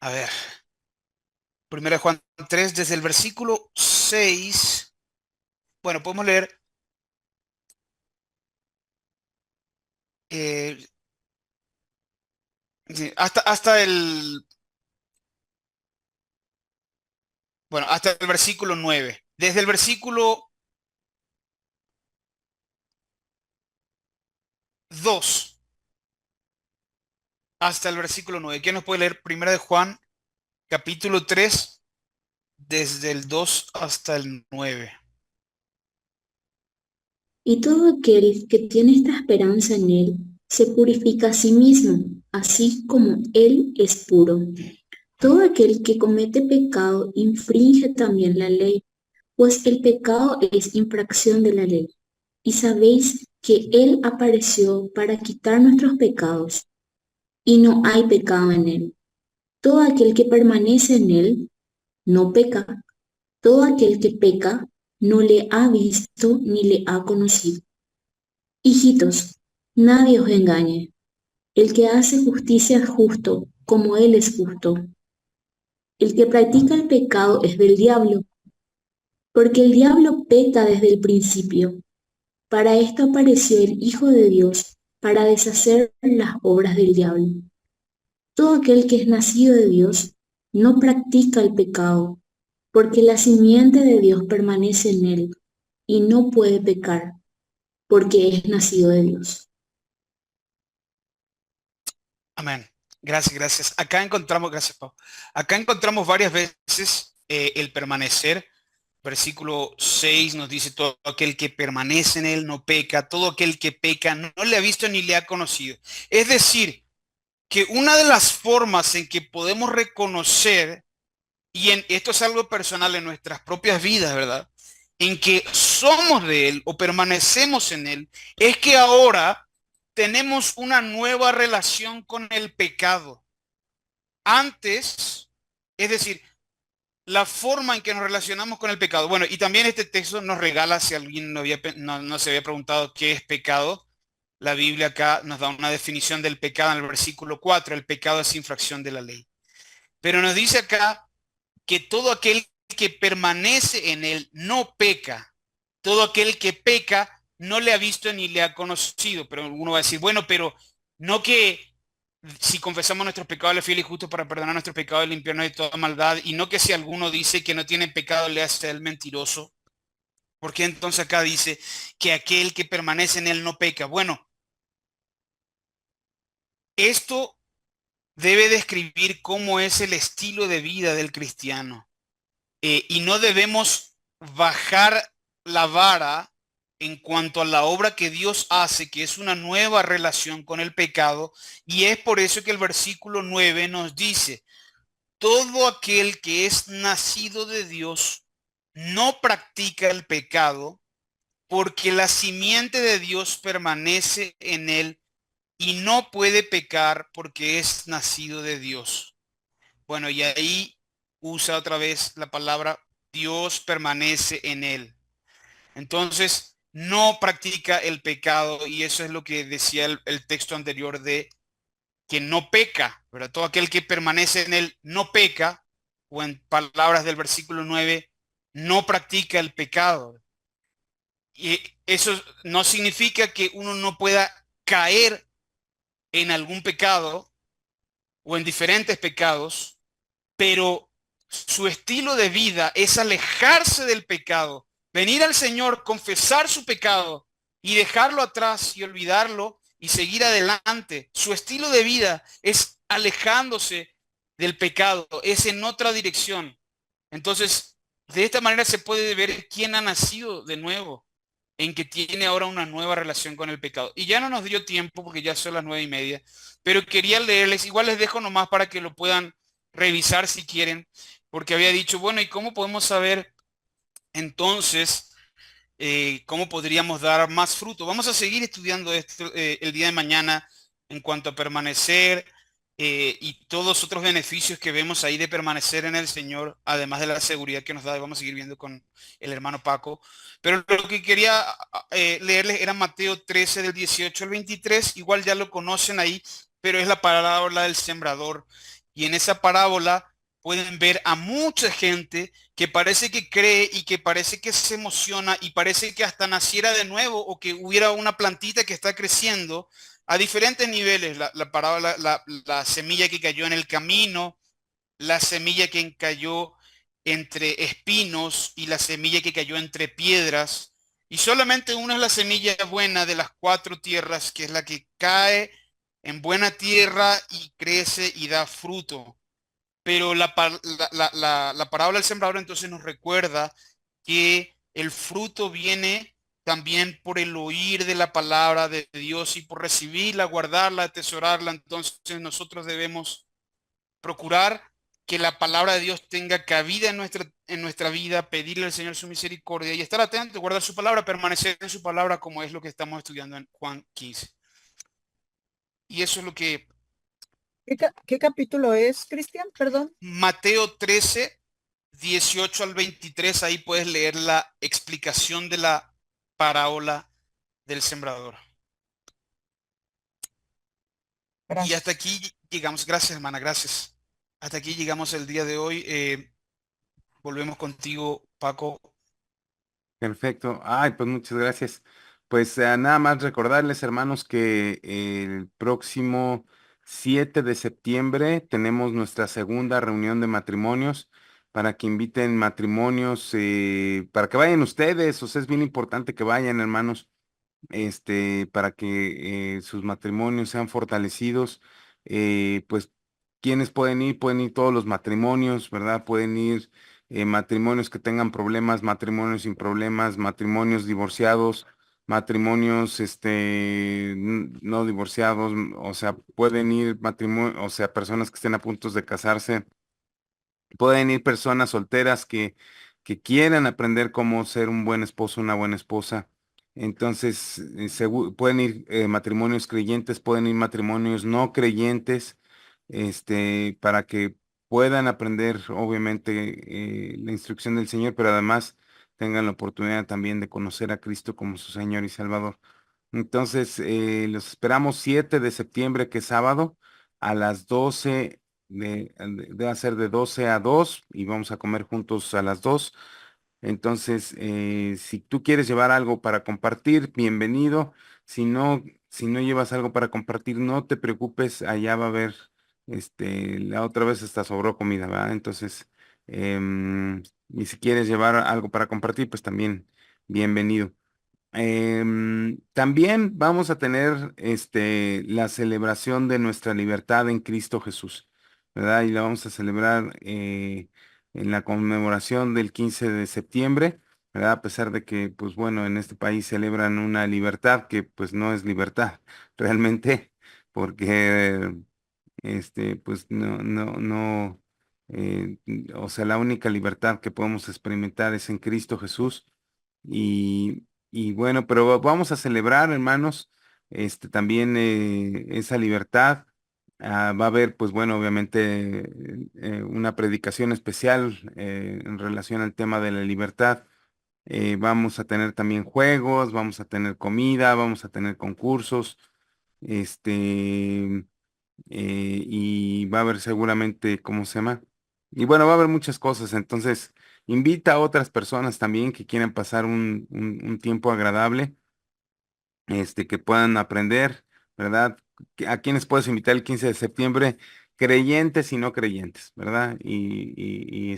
A ver, Primera de Juan 3, desde el versículo 6. Bueno, podemos leer eh, sí, hasta el versículo 9. Desde el versículo 2 hasta el versículo 9. ¿Quién nos puede leer Primera de Juan, capítulo 3, desde el 2 hasta el 9? Y todo aquel que tiene esta esperanza en Él se purifica a sí mismo, así como Él es puro. Todo aquel que comete pecado infringe también la ley, pues el pecado es infracción de la ley. Y sabéis que Él apareció para quitar nuestros pecados, y no hay pecado en Él. Todo aquel que permanece en él no peca. Todo aquel que peca no le ha visto ni le ha conocido. Hijitos, nadie os engañe. El que hace justicia es justo, como él es justo. El que practica el pecado es del diablo, porque el diablo peca desde el principio. Para esto apareció el Hijo de Dios, para deshacer las obras del diablo. Todo aquel que es nacido de Dios no practica el pecado, porque la simiente de Dios permanece en él, y no puede pecar, porque es nacido de Dios. Amén. Gracias, gracias. Acá encontramos, gracias, Pau. Acá encontramos varias veces el permanecer. Versículo 6 nos dice, todo aquel que permanece en él no peca, todo aquel que peca no le ha visto ni le ha conocido. Es decir, que una de las formas en que podemos reconocer, y esto es algo personal en nuestras propias vidas, ¿verdad? En que somos de él o permanecemos en él, es que ahora tenemos una nueva relación con el pecado. Antes, es decir, la forma en que nos relacionamos con el pecado. Bueno, y también este texto nos regala, si alguien no se había preguntado qué es pecado, la Biblia acá nos da una definición del pecado en el versículo 4. El pecado es infracción de la ley. Pero nos dice acá que todo aquel que permanece en él no peca. Todo aquel que peca no le ha visto ni le ha conocido. Pero uno va a decir, bueno, pero no que si confesamos nuestros pecados, Él es fiel y justo para perdonar nuestros pecados y limpiarnos de toda maldad, y no que si alguno dice que no tiene pecado le hace a él mentiroso. Porque entonces acá dice que aquel que permanece en él no peca? Bueno, esto debe describir cómo es el estilo de vida del cristiano. Y no debemos bajar la vara en cuanto a la obra que Dios hace, que es una nueva relación con el pecado. Y es por eso que el versículo 9 nos dice, todo aquel que es nacido de Dios no practica el pecado, porque la simiente de Dios permanece en él y no puede pecar porque es nacido de Dios. Bueno, y ahí usa otra vez la palabra Dios permanece en él. Entonces, no practica el pecado, y eso es lo que decía el texto anterior de que no peca, ¿verdad? Todo aquel que permanece en él no peca, o en palabras del versículo 9, no practica el pecado. Y eso no significa que uno no pueda caer en algún pecado o en diferentes pecados, pero su estilo de vida es alejarse del pecado, venir al Señor, confesar su pecado y dejarlo atrás y olvidarlo y seguir adelante. Su estilo de vida es alejándose del pecado, es en otra dirección. Entonces, de esta manera se puede ver quién ha nacido de nuevo, en que tiene ahora una nueva relación con el pecado. Y ya no nos dio tiempo porque ya son las 9:30, pero quería leerles, igual les dejo nomás para que lo puedan revisar si quieren, porque había dicho, bueno, ¿y cómo podemos saber entonces cómo podríamos dar más fruto? Vamos a seguir estudiando esto el día de mañana en cuanto a permanecer y todos los otros beneficios que vemos ahí de permanecer en el Señor, además de la seguridad que nos da. Vamos a seguir viendo con el hermano Paco. Pero lo que quería leerles era Mateo 13 del 18 al 23. Igual ya lo conocen ahí, pero es la parábola del sembrador. Y en esa parábola pueden ver a mucha gente que parece que cree y que parece que se emociona y parece que hasta naciera de nuevo o que hubiera una plantita que está creciendo a diferentes niveles. La parábola, la semilla que cayó en el camino, la semilla que cayó entre espinos y la semilla que cayó entre piedras. Y solamente una es la semilla buena de las cuatro tierras, que es la que cae en buena tierra y crece y da fruto. Pero la parábola del sembrador entonces nos recuerda que el fruto viene también por el oír de la palabra de Dios y por recibirla, guardarla, atesorarla. Entonces nosotros debemos procurar que la palabra de Dios tenga cabida en nuestra vida, pedirle al Señor su misericordia y estar atento, guardar su palabra, permanecer en su palabra, como es lo que estamos estudiando en Juan 15. Y eso es lo que ¿Qué capítulo es, Cristian? Perdón. Mateo 13, 18 al 23, ahí puedes leer la explicación de la parábola del sembrador. Y hasta Gracias. aquí llegamos. Gracias, hermana, gracias. Hasta aquí llegamos el día de hoy. Volvemos contigo, Paco. Perfecto. Ay, pues muchas gracias. Pues nada más recordarles, hermanos, que el próximo 7 de septiembre tenemos nuestra segunda reunión de matrimonios para que inviten matrimonios, para que vayan ustedes. O sea, es bien importante que vayan, hermanos, para que sus matrimonios sean fortalecidos. Pues, ¿quiénes pueden ir todos los matrimonios, ¿verdad? Pueden ir matrimonios que tengan problemas, matrimonios sin problemas, matrimonios divorciados, matrimonios, no divorciados, o sea, pueden ir matrimonios, o sea, personas que estén a punto de casarse. Pueden ir personas solteras que quieran aprender cómo ser un buen esposo, una buena esposa. Entonces, pueden ir matrimonios creyentes, pueden ir matrimonios no creyentes, para que puedan aprender, obviamente, la instrucción del Señor, pero además tengan la oportunidad también de conocer a Cristo como su Señor y Salvador. Entonces, los esperamos 7 de septiembre, que es sábado, a las 12 debe ser de 12 a 2 y vamos a comer juntos a las 2. Entonces, si tú quieres llevar algo para compartir, bienvenido. Si no llevas algo para compartir, no te preocupes, allá va a haber, la otra vez hasta sobró comida, ¿verdad? Entonces, y si quieres llevar algo para compartir, pues también bienvenido. También vamos a tener la celebración de nuestra libertad en Cristo Jesús, ¿verdad? Y la vamos a celebrar en la conmemoración del 15 de septiembre, ¿verdad? A pesar de que, pues bueno, en este país celebran una libertad que pues no es libertad realmente, porque pues no, o sea, la única libertad que podemos experimentar es en Cristo Jesús. Y bueno, pero vamos a celebrar, hermanos, también esa libertad. Va a haber, pues bueno, obviamente una predicación especial en relación al tema de la libertad. Vamos a tener también juegos, vamos a tener comida, vamos a tener concursos, y va a haber seguramente, ¿cómo se llama? Y bueno, va a haber muchas cosas, entonces invita a otras personas también que quieran pasar un tiempo agradable, que puedan aprender, ¿verdad? ¿A quiénes puedes invitar el 15 de septiembre? Creyentes y no creyentes, ¿verdad? El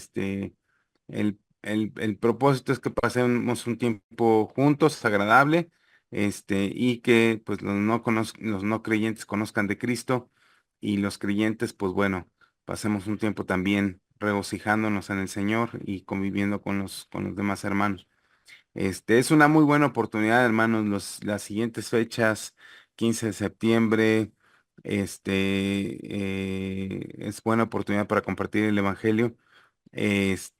propósito es que pasemos un tiempo juntos, agradable, y que pues los no creyentes conozcan de Cristo y los creyentes, pues bueno, pasemos un tiempo también regocijándonos en el Señor y conviviendo con los demás hermanos. Es una muy buena oportunidad, hermanos, las siguientes fechas, 15 de septiembre, es buena oportunidad para compartir el Evangelio. Las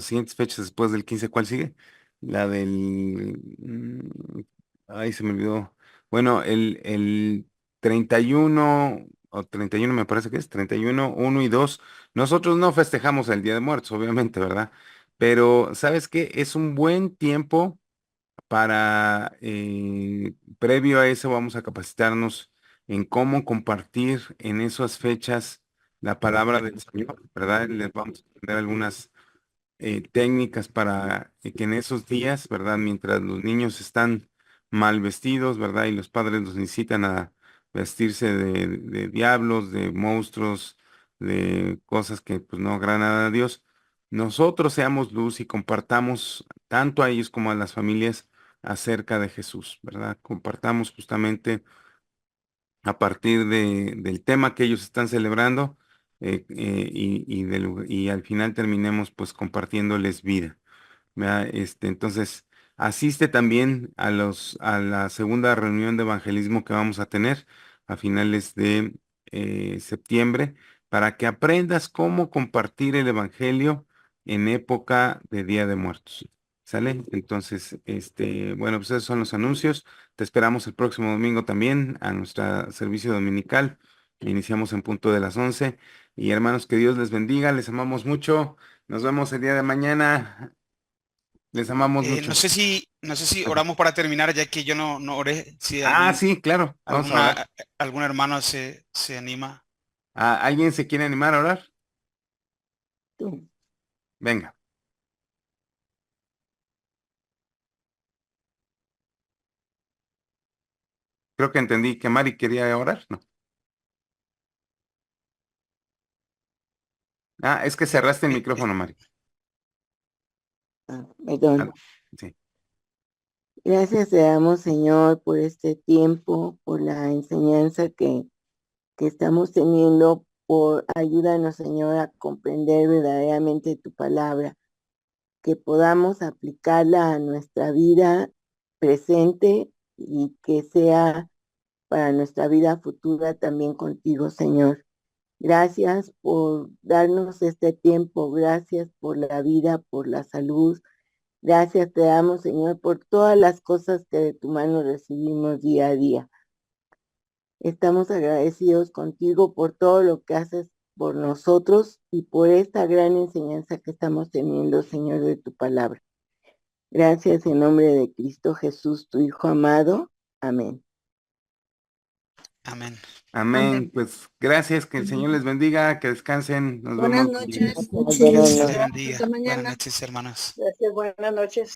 siguientes fechas después del 15, ¿cuál sigue? La ay, se me olvidó. Bueno, el 31 o 31 me parece que es 31, 1 y 2. Nosotros no festejamos el Día de Muertos, obviamente, ¿verdad? Pero, ¿sabes qué? Es un buen tiempo para, previo a eso, vamos a capacitarnos en cómo compartir en esas fechas la palabra del Señor, ¿verdad? Les vamos a aprender algunas técnicas para que en esos días, ¿verdad? Mientras los niños están mal vestidos, ¿verdad? Y los padres los incitan a vestirse de diablos, de monstruos, de cosas que pues no agradan a Dios. Nosotros seamos luz y compartamos tanto a ellos como a las familias acerca de Jesús, ¿verdad? Compartamos justamente a partir del tema que ellos están celebrando, y al final terminemos pues compartiéndoles vida. ¿Verdad? Entonces, asiste también a la segunda reunión de evangelismo que vamos a tener a finales de septiembre para que aprendas cómo compartir el evangelio en época de Día de Muertos. ¿Sale? Entonces, bueno, pues esos son los anuncios. Te esperamos el próximo domingo también a nuestro servicio dominical. Iniciamos en punto de las 11. Y hermanos, que Dios les bendiga, les amamos mucho. Nos vemos el día de mañana. Les amamos mucho. No sé si oramos para terminar, ya que yo no oré. Si Sí, claro. Vamos a orar. algún hermano se anima. ¿Alguien se quiere animar a orar? Tú. Venga. Creo que entendí que Mari quería orar, ¿no? Es que cerraste el micrófono, Mari. Perdón. Sí. Gracias te damos, Señor, por este tiempo, por la enseñanza que estamos teniendo, ayúdanos, Señor, a comprender verdaderamente tu palabra, que podamos aplicarla a nuestra vida presente y que sea para nuestra vida futura también contigo, Señor. Gracias por darnos este tiempo, gracias por la vida, por la salud. Gracias te damos, Señor, por todas las cosas que de tu mano recibimos día a día. Estamos agradecidos contigo por todo lo que haces por nosotros y por esta gran enseñanza que estamos teniendo, Señor, de tu palabra. Gracias en nombre de Cristo Jesús, tu Hijo amado. Amén. Amén. Amén. Pues gracias, que el Señor les bendiga, que descansen. Nos Buenas vemos. noches. Buenas Dios noches. les bendiga. Hasta mañana. Buenas noches, hermanos. Gracias, buenas noches.